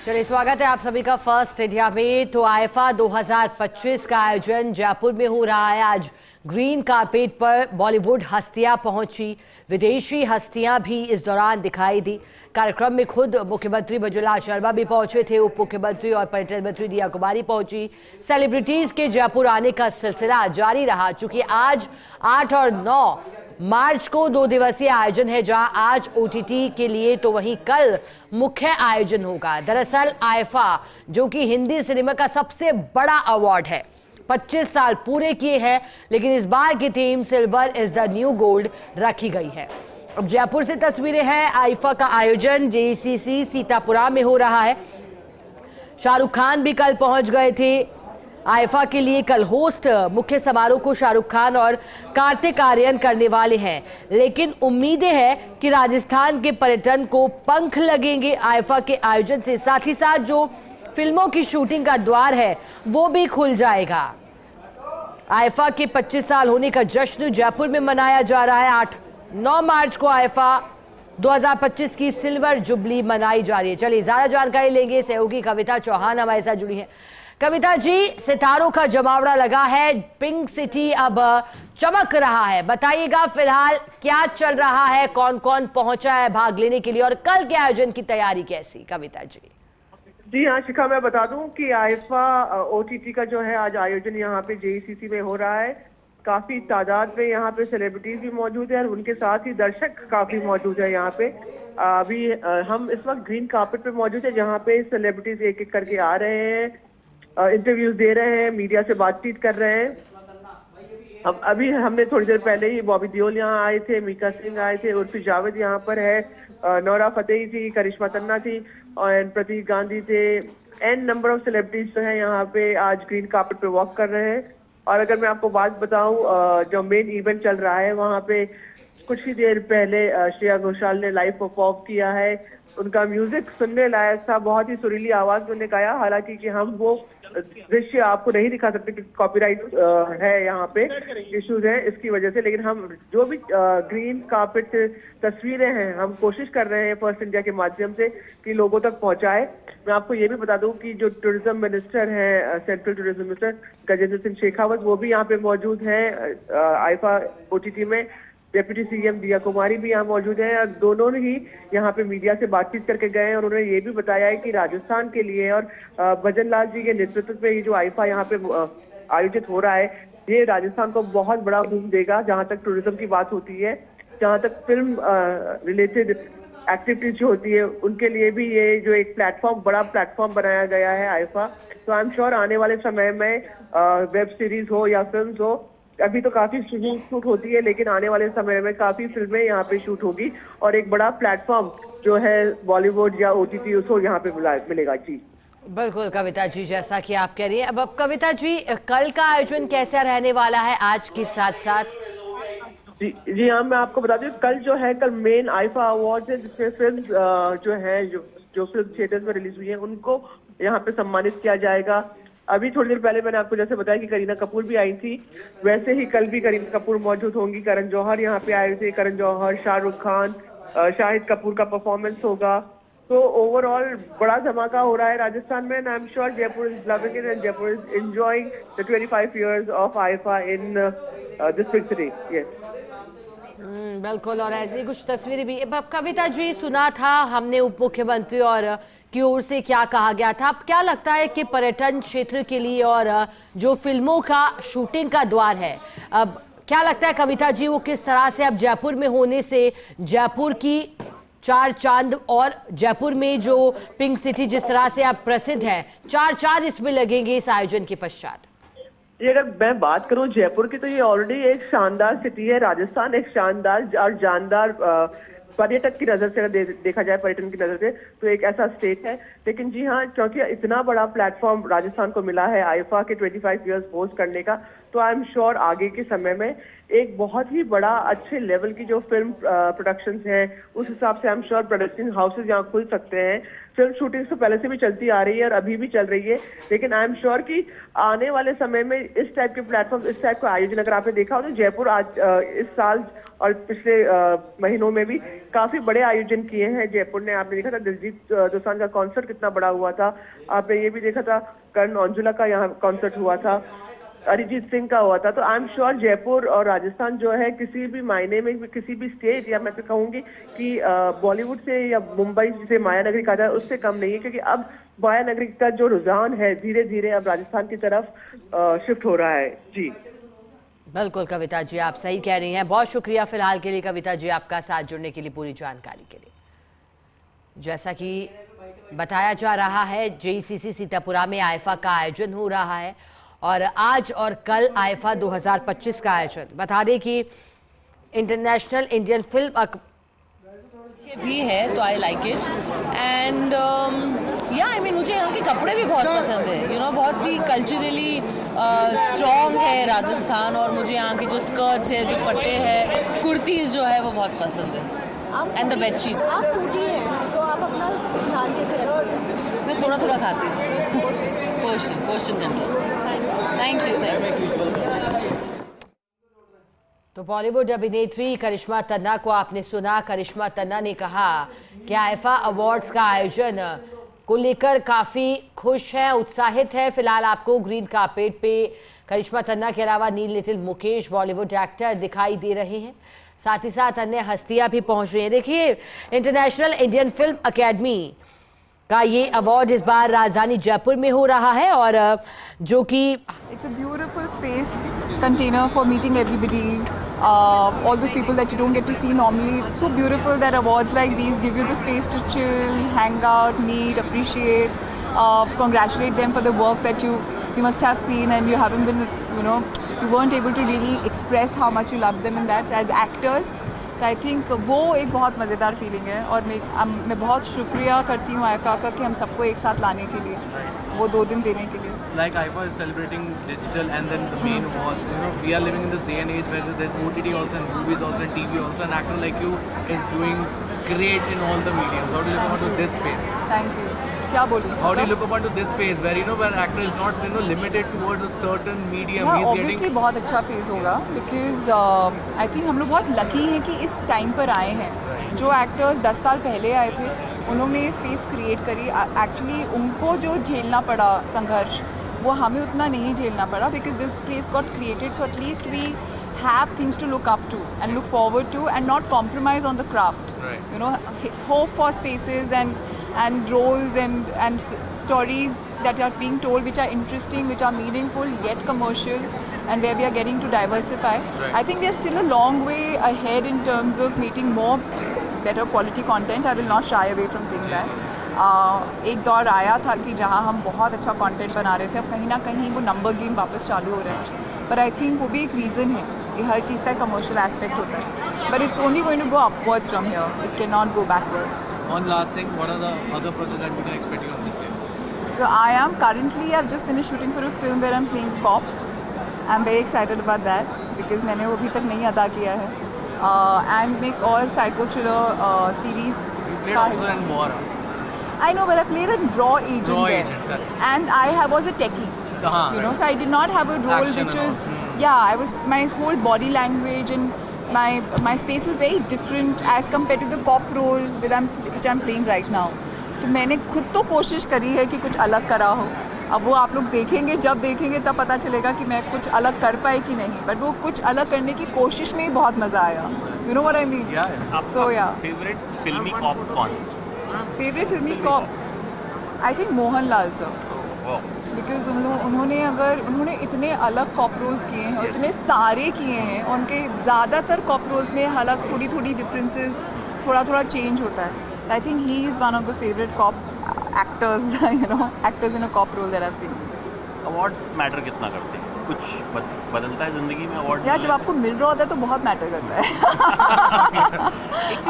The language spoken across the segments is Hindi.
चलिए, स्वागत है आप सभी का फर्स्ट इंडिया में। तो आईफा 2025 का आयोजन जयपुर में हो रहा है। आज ग्रीन कार्पेट पर बॉलीवुड हस्तियां पहुंची, विदेशी हस्तियां भी इस दौरान दिखाई दी। कार्यक्रम में खुद मुख्यमंत्री मंजुला शर्मा भी पहुंचे थे, उप मुख्यमंत्री और पर्यटन मंत्री दिया कुमारी पहुंची। सेलिब्रिटीज के जयपुर आने का सिलसिला जारी रहा। चूंकि आज 8 और 9 मार्च को 2 दिवसीय आयोजन है, जहां आज ओटीटी के लिए तो वहीं कल मुख्य आयोजन होगा। दरअसल आईफा, जो कि हिंदी सिनेमा का सबसे बड़ा अवार्ड है, 25 साल पूरे किए हैं, लेकिन इस बार की theme silver is the new gold रखी गई है। अब जयपुर से तस्वीरें हैं। आईफा का आयोजन जेसीसी सीतापुरा में हो रहा है। शाहरुख खान भी कल पहुंच गए थे। आईफा के लिए कल होस्ट मुख्य समारोह को शाहरुख खान और कार्तिक आर्यन करने वाले हैं, लेकिन उम्मीदें हैं कि राजस्थान के पर्यटन को पंख लगेंगे आईफा के आयोजन से। साथ ही साथ जो फिल्मों की शूटिंग का द्वार है वो भी खुल जाएगा। आईफा के 25 साल होने का जश्न जयपुर में मनाया जा रहा है। 8-9 मार्च को आईफा 2025 की सिल्वर जुबली मनाई जा रही है। चलिए, ज्यादा जानकारी लेंगे। सहयोगी कविता चौहान हमारे साथ जुड़ी है। कविता जी, सितारों का जमावड़ा लगा है, पिंक सिटी अब चमक रहा है। बताइएगा फिलहाल क्या चल रहा है, कौन कौन पहुंचा है भाग लेने के लिए और कल के आयोजन की तैयारी कैसी? कविता जी। जी हाँ शिखा, मैं बता दूं कि आईफा ओटीटी का जो है आज आयोजन यहाँ पे जेईसीसी में हो रहा है। काफी तादाद में यहाँ पे सेलिब्रिटीज भी मौजूद है और उनके साथ ही दर्शक काफी मौजूद है यहाँ पे। अभी हम इस वक्त ग्रीन कार्पेट पे मौजूद है, जहाँ पे सेलिब्रिटीज एक एक करके आ रहे हैं, इंटरव्यूज दे रहे हैं, मीडिया से बातचीत कर रहे हैं। अब अभी हमने थोड़ी देर पहले ही बॉबी देओल यहाँ आए थे, मीका सिंह आए थे, उर्फी जावेद यहाँ पर है, नोरा फतेही थी, करिश्मा तन्ना थी और प्रतीक गांधी थे। एन नंबर ऑफ सेलिब्रिटीज जो है यहाँ पे आज ग्रीन कार्पेट पे वॉक कर रहे हैं। और अगर मैं आपको बात बताऊं, जो मेन इवेंट चल रहा है वहाँ पे कुछ ही देर पहले श्रेया घोषाल ने लाइव परफॉर्म किया है। उनका म्यूजिक सुनने लायक था, बहुत ही सुरीली आवाज में उन्होंने गाया। हालांकि कि हम वो दृश्य आपको नहीं दिखा सकते कि कॉपीराइट है, यहाँ पे इश्यूज है इसकी वजह से, लेकिन हम जो भी ग्रीन कार्पेट तस्वीरें हैं हम कोशिश कर रहे हैं फर्स्ट इंडिया के माध्यम से कि लोगों तक पहुंचाए। मैं आपको ये भी बता दूं कि जो टूरिज्म मिनिस्टर है, central tourism minister Gajendra Singh Shekhawat, वो भी यहाँ पे मौजूद है आईफा ओटीटी में। डिप्टी सीएम दिया कुमारी भी यहाँ मौजूद है। दोनों ही यहाँ पे मीडिया से बातचीत करके गए हैं और उन्होंने ये भी बताया है कि राजस्थान के लिए और भजन लाल जी के नेतृत्व में ये जो आईफा यहाँ पे आयोजित हो रहा है, ये राजस्थान को बहुत बड़ा बूम देगा। जहाँ तक टूरिज्म की बात होती है, जहाँ तक फिल्म रिलेटेड एक्टिविटीज जो होती है, उनके लिए भी ये जो एक प्लेटफॉर्म, बड़ा प्लेटफॉर्म बनाया गया है आईफा। तो आई एम श्योर आने वाले समय में वेब सीरीज हो या फिल्म हो, अभी तो काफी शूट होती है, लेकिन आने वाले समय में काफी फिल्में यहाँ पे शूट होगी और एक बड़ा प्लेटफॉर्म जो है बॉलीवुड या ओटीटी उसको यहाँ पे मिलेगा। जी बिल्कुल कविता जी, जैसा कि आप कह रही हैं। अब कविता जी, कल का आयोजन कैसा रहने वाला है आज के साथ साथ? जी हाँ, मैं आपको बता दूं, कल जो है, कल मेन आईफा अवार्ड है, जिसमें फिल्म जो है जो फिल्म थिएटर्स में रिलीज हुई है उनको यहाँ पे सम्मानित किया जाएगा। अभी थोड़ी देर पहले मैंने आपको जैसे बताया कि करीना कपूर भी आई थी, वैसे ही कल भी करीना कपूर मौजूद होंगी। करण जौहर यहाँ पे आए थे, करण जौहर, शाहरुख खान, शाहिद कपूर का परफॉर्मेंस होगा। तो ओवरऑल बड़ा धमाका हो रहा है राजस्थान में। I am sure Jaipur is loving it and Jaipur is enjoying the 25 years of IIFA in this big city. Yes, बिल्कुल। और ऐसी कुछ तस्वीरें भी कविता जी सुना था हमने उप मुख्यमंत्री और की ओर से क्या कहा गया था। अब क्या लगता है कि पर्यटन क्षेत्र के लिए और जो फिल्मों का शूटिंग का द्वार है, अब क्या लगता है कविता जी, वो किस तरह से अब जयपुर में होने से जयपुर की 4 चांद और जयपुर में जो पिंक सिटी जिस तरह से अब प्रसिद्ध है, 4 चांद इसमें लगेंगे इस आयोजन के पश्चात? ये अगर मैं बात करूं जयपुर की, तो ये ऑलरेडी एक शानदार सिटी है। राजस्थान एक शानदार और जानदार पर्यटक की नजर से अगर देखा जाए, पर्यटन की नजर से, तो एक ऐसा स्टेट है। लेकिन जी हाँ, क्योंकि इतना बड़ा प्लेटफॉर्म राजस्थान को मिला है आईफा के 25 years होस्ट करने का, तो आई एम श्योर आगे के समय में एक बहुत ही बड़ा अच्छे लेवल की जो फिल्म प्रोडक्शंस हैं, उस हिसाब से I am sure production houses यहाँ खुल सकते हैं। फिल्म शूटिंग तो पहले से भी चलती आ रही है और अभी भी चल रही है, लेकिन आई एम श्योर कि आने वाले समय में इस टाइप के प्लेटफॉर्म, इस टाइप का आयोजन अगर आपने देखा हो तो जयपुर आज इस साल और पिछले महीनों में भी काफी बड़े आयोजन किए हैं जयपुर ने। आपने देखा था दिलजीत दोसांझ का कॉन्सर्ट कितना बड़ा हुआ था, आपने ये भी देखा था करण औजुला का यहाँ कॉन्सर्ट हुआ था, अरिजीत सिंह का हुआ था। तो आई एम श्योर जयपुर और राजस्थान जो है किसी भी मायने में किसी भी स्टेट, या मैं तो कहूंगी कि बॉलीवुड से या मुंबई जिसे माया नगरी कहा जाए उससे कम नहीं है, क्योंकि अब माया नगरी का जो रुझान है धीरे धीरे अब राजस्थान की तरफ शिफ्ट हो रहा है। जी बिल्कुल कविता जी, आप सही कह रही हैं। बहुत शुक्रिया फिलहाल के लिए कविता जी, आपका साथ जुड़ने के लिए, पूरी जानकारी के लिए। जैसा कि बताया जा रहा है, जेईसीसी सीतापुरा में आईफा का आयोजन हो रहा है और आज और कल आईफा 2025 का आयोजन। बता दें कि इंटरनेशनल इंडियन फिल्म भी है तो आई लाइक इट एंड या आई मीन मुझे यहाँ के कपड़े भी बहुत पसंद है, यू नो, बहुत ही कल्चरली स्ट्रॉन्ग है राजस्थान, और मुझे यहाँ के जो स्कर्ट्स है, दुपट्टे हैं, कुर्तीज़ जो है वो बहुत पसंद है एंड द बेडशीट्स। आप फूडी हैं तो आप अपना ध्यान कैसे रखते हैं? मैं थोड़ा थोड़ा खाती हूँ, पोर्शन कंट्रोल। Thank you. तो बॉलीवुड अभिनेत्री करिश्मा तन्ना को आपने सुना। करिश्मा तन्ना ने कहा कि आईफा अवार्ड्स का आयोजन को लेकर काफ़ी खुश हैं, उत्साहित है। फिलहाल आपको ग्रीन कार्पेट पे करिश्मा तन्ना के अलावा नील नितिन मुकेश बॉलीवुड एक्टर दिखाई दे रहे हैं, साथ ही साथ अन्य हस्तियां भी पहुंच रही हैं। देखिए, इंटरनेशनल इंडियन फिल्म अकेडमी का ये अवार्ड इस बार राजधानी जयपुर में हो रहा है, और जो कि It's a beautiful space container for meeting everybody, all those people that you don't get to see normally. It's so beautiful that awards like these give you the space to chill, hang out, meet, appreciate, congratulate them for the work that you must have seen and you haven't been, you weren't able to really express how much you love them in that as actors. तो आई थिंक वो एक बहुत मज़ेदार फीलिंग है, और मैं बहुत शुक्रिया करती हूँ आईफा का कि हम सबको एक साथ लाने के लिए, वो 2 दिन देने के लिए। Like IFA is celebrating digital, and then the main was, we are living in this day and age where there's OTT also and movies also and TV also. An actor like you is doing great in all the mediums. How do you look upon to this space? Thank you. क्या बोलूँ? How do you look upon to this phase where where actor is not limited towards a certain medium? हाँ, He's ऑब्वियसली getting बहुत अच्छा फेज़ होगा, बिकॉज आई थिंक हम लोग बहुत लकी हैं कि इस टाइम पर आए हैं। जो एक्टर्स 10 साल पहले आए थे उन्होंने ये स्पेस क्रिएट करी, एक्चुअली उनको जो झेलना पड़ा संघर्ष वो हमें उतना नहीं झेलना पड़ा, because this place got created, so at least we have things to look up to and look forward to and not compromise on the craft. Right. Hope for spaces and roles and stories that are being told which are interesting, which are meaningful yet commercial, and where we are getting to diversify. Right. I think we are still a long way ahead in terms of making more better quality content. I will not shy away from saying that. एक दौर आया था कि जहाँ हम बहुत अच्छा कंटेंट बना रहे थे, अब कहीं ना कहीं वो नंबर गेम वापस चालू हो रहा है, पर आई थिंक वो भी एक रीज़न है कि हर चीज़ का कमर्शियल एस्पेक्ट होता है, but it's only going to go upwards from here, it can not go backwards. One last thing, what are the other projects that we can expect you on this year? So I am currently, I've just finished shooting for a film where I'm playing a cop. I'm very excited about that because मैंने वो अभी तक नहीं अदा किया है, and एक और psycho thriller series You played also in Mora. I know, but I played a raw agent Raw there. agent, correct. And I was a techie, Right. so I did not have a role Action which and was, all. my whole body language and my space was very different as compared to the cop role which I'm playing right now. तो मैंने खुद तो कोशिश करी है कि कुछ अलग करा हो, अब वो आप लोग देखेंगे, जब देखेंगे तब पता चलेगा कि मैं कुछ अलग कर पाई कि नहीं, बट वो कुछ अलग करने की कोशिश में ही बहुत मज़ा आया। You know what I mean? Yeah. So yeah. Favourite filmy cop कौन? Favourite filmy cop I think Mohanlal sir, because उन्होंने इतने अलग कॉप रोल्स किए हैं, इतने सारे किए हैं, उनके ज़्यादातर कॉप रोल्स में हालांकि थोड़ी डिफरेंसेस, थोड़ा चेंज होता है। I think he is one of the favourite cop actors, actors in a cop role that I have seen. Awards matter कितना करते हैं? कुछ बदलता है ज़िंदगी में अवार्ड? यार, जब आपको मिल रहा होता है तो बहुत मैटर करता है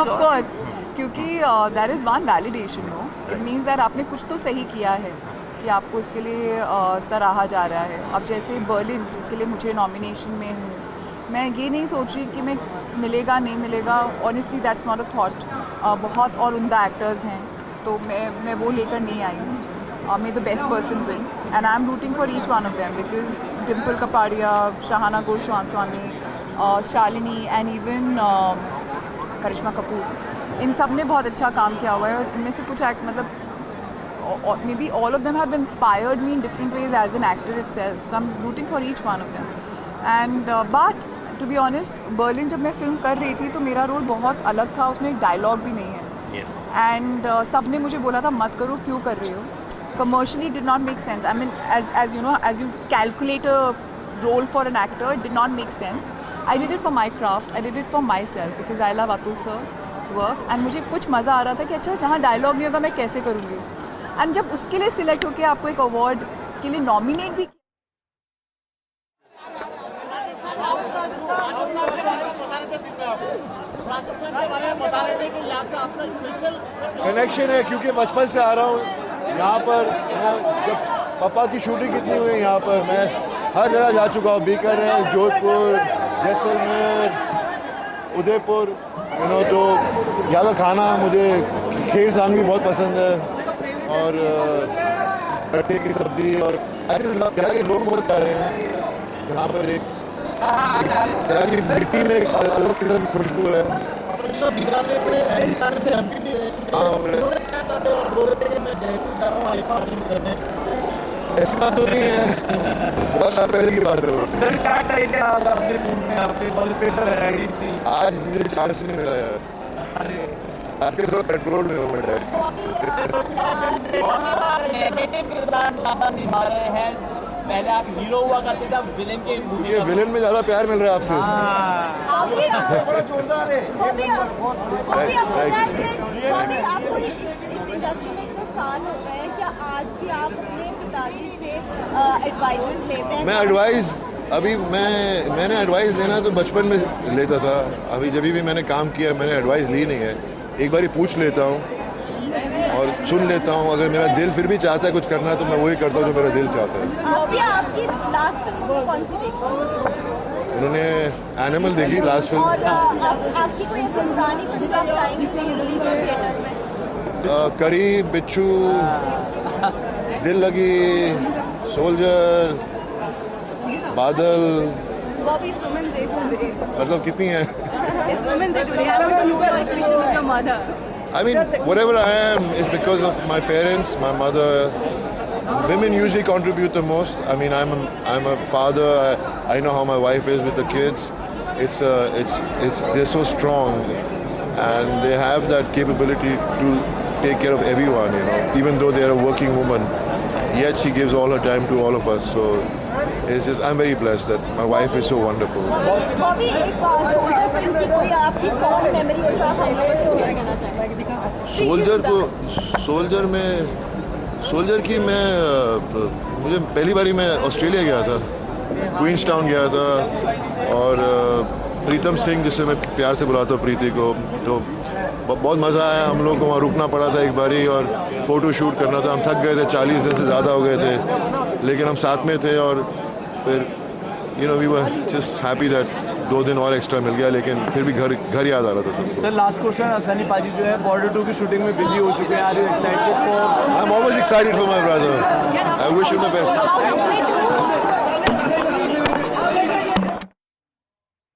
ऑफ कोर्स, क्योंकि that is one validation, no, it means that आपने कुछ तो सही किया है कि आपको इसके लिए सराहा जा रहा है। अब जैसे बर्लिन, जिसके लिए मुझे नॉमिनेशन में हूँ, मैं ये नहीं सोच रही कि मैं मिलेगा नहीं मिलेगा, honestly that's not a thought. बहुत और उम्दा एक्टर्स हैं, तो मैं वो लेकर नहीं आई हूँ। May the best person win and I am rooting for each one of them, because Dimple Kapadia, Shahana Goswami, Shalini and even Karishma Kapoor, इन सब ने बहुत अच्छा काम किया हुआ है। और इनमें से कुछ मतलब maybe all of them have inspired me in different ways as an actor itself, so I'm rooting for each one of them. And but to be honest, Berlin जब मैं फिल्म कर रही थी तो मेरा रोल बहुत अलग था, उसमें एक डायलॉग भी नहीं है। Yes. And सब ने मुझे बोला था मत करो, क्यों कर रही हो? Commercially did not make sense. I mean, as you know, as you calculate a role for an actor, it did not make sense. I did it for my craft, I did it for myself because I love Atul sir's work, and मुझे कुछ मज़ा आ रहा था कि अच्छा जहाँ डायलॉग नहीं होगा मैं कैसे करूँगी। एंड जब उसके लिए सिलेक्ट होकर आपको एक अवार्ड के लिए नॉमिनेट भी कनेक्शन है, क्योंकि बचपन से आ रहा हूँ यहाँ पर। मैं जब पापा की शूटिंग कितनी हुई यहाँ पर, मैं हर जगह जा चुका हूँ, बीकानेर, जोधपुर, जैसलमेर, उदयपुर, तो यहाँ का खाना, मुझे खीर सांगरी बहुत पसंद है और कट्टे की सब्जी, और ऐसे यहाँ के लोग बहुत प्यारे हैं। यहाँ पर एक तरह की मिट्टी में एक अलग किस्म की खुशबू है। ऐसी बात तो नहीं है, बहुत साल पहले की बात है। आज मुझे चांस नहीं मिला यार, आज के थोड़ा पेट्रोल में हो बैठा है। पहले आप हीरो हुआ करते थे, अब विलेन के ये विलेन में ज्यादा प्यार मिल रहा है आपसे। आपको इस इंडस्ट्री में इतने साल हो गए हैं, क्या आज भी आप अपने पिताजी से एडवाइस लेते हैं? मैं एडवाइस अभी मैंने एडवाइस लेना तो बचपन में लेता था, अभी जब भी मैंने काम किया मैंने एडवाइस ली नहीं है। एक बार पूछ लेता हूँ और सुन लेता हूँ, अगर मेरा दिल फिर भी चाहता है कुछ करना तो मैं वही करता हूँ जो मेरा दिल चाहता है। आपकी लास्ट फिल्म कौन सी देखी? उन्होंने एनिमल देखी लास्ट फिल्म। और आपकी कोई ऐसी पुरानी फिल्म जो आप चाहेंगे कि रिलीज हो थिएटर्स में? करी, बिच्छू, दिल लगी, सोल्जर, बादल, मतलब कितनी है? I mean, whatever I am is because of my parents, my mother. Women usually contribute the most. I mean, I'm a father. I know how my wife is with the kids. They're so strong, and they have that capability to take care of everyone. Even though they're a working woman, yet she gives all her time to all of us. So it's just, I'm very blessed that my wife is so wonderful. Bobby, एक सोल्जर फिल्म की कोई आपकी फॉन्ड मेमोरी हो जो आप हम लोगों से शेयर करना चाहेंगे? सोल्जर की मुझे पहली बारी मैं ऑस्ट्रेलिया गया था, क्वींस टाउन गया था, और प्रीतम सिंह, जिससे मैं प्यार से बुलाता हूँ प्रीति को, तो बहुत मज़ा आया। हम लोग को वहाँ रुकना पड़ा था एक बारी और फ़ोटो शूट करना था। हम थक गए थे, 40 दिन से ज़्यादा हो गए थे, लेकिन हम साथ में थे और फिर we were just happy that 2 दिन और एक्स्ट्रा मिल गया, लेकिन फिर भी घर याद आ रहा था सबको। सर, लास्ट क्वेश्चन, सनी पाजी जो है बॉर्डर 2 की शूटिंग में बिजी हो चुके हैं, are you excited for? I am always excited for my brother, I wish him the best.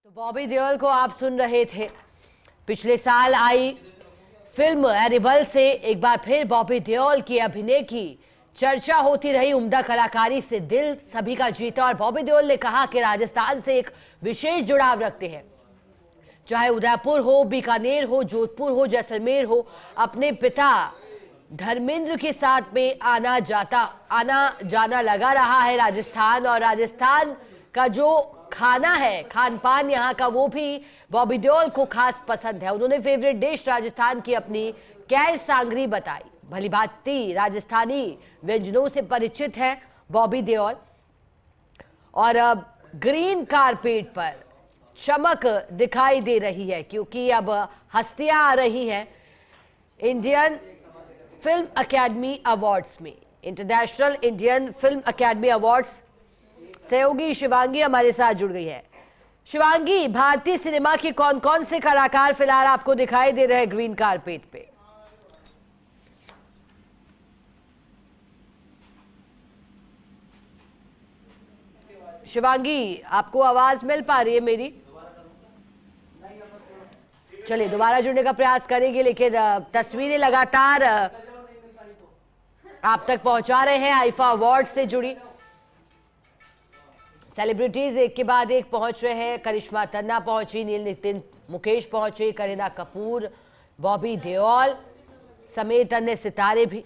तो बॉबी देओल को आप सुन रहे थे। पिछले साल आई फिल्म एनिमल से एक बार फिर बॉबी देओल की अभिनय की चर्चा होती रही। उम्दा कलाकारी से दिल सभी का जीता, और बॉबी देओल ने कहा कि राजस्थान से एक विशेष जुड़ाव रखते हैं। चाहे उदयपुर हो, बीकानेर हो, जोधपुर हो, जैसलमेर हो, अपने पिता धर्मेंद्र के साथ में आना जाना लगा रहा है राजस्थान। और राजस्थान का जो खाना है, खान पान यहाँ का, वो भी बॉबी देओल को खास पसंद है। उन्होंने फेवरेट डिश राजस्थान की अपनी कैर सांगरी बताई। भली भांति राजस्थानी व्यंजनों से परिचित है बॉबी देओल, और अब ग्रीन कारपेट पर चमक दिखाई दे रही है, क्योंकि अब हस्तियां आ रही हैं इंडियन फिल्म अकेडमी अवार्ड्स में। International Indian film academy awards सहयोगी शिवांगी हमारे साथ जुड़ गई है। शिवांगी, भारतीय सिनेमा के कौन कौन से कलाकार फिलहाल आपको दिखाई दे रहे हैं ग्रीन कारपेट पे? शिवांगी, आपको आवाज मिल पा रही है मेरी? चलिए दोबारा जुड़ने का प्रयास करेंगे, लेकिन तस्वीरें लगातार आप तक पहुंचा रहे हैं आईफा अवार्ड से जुड़ी। सेलिब्रिटीज एक के बाद एक पहुंच रहे हैं। करिश्मा तन्ना पहुंची, नील नितिन मुकेश पहुंचे, करीना कपूर, बॉबी देओल समेत अन्य सितारे भी।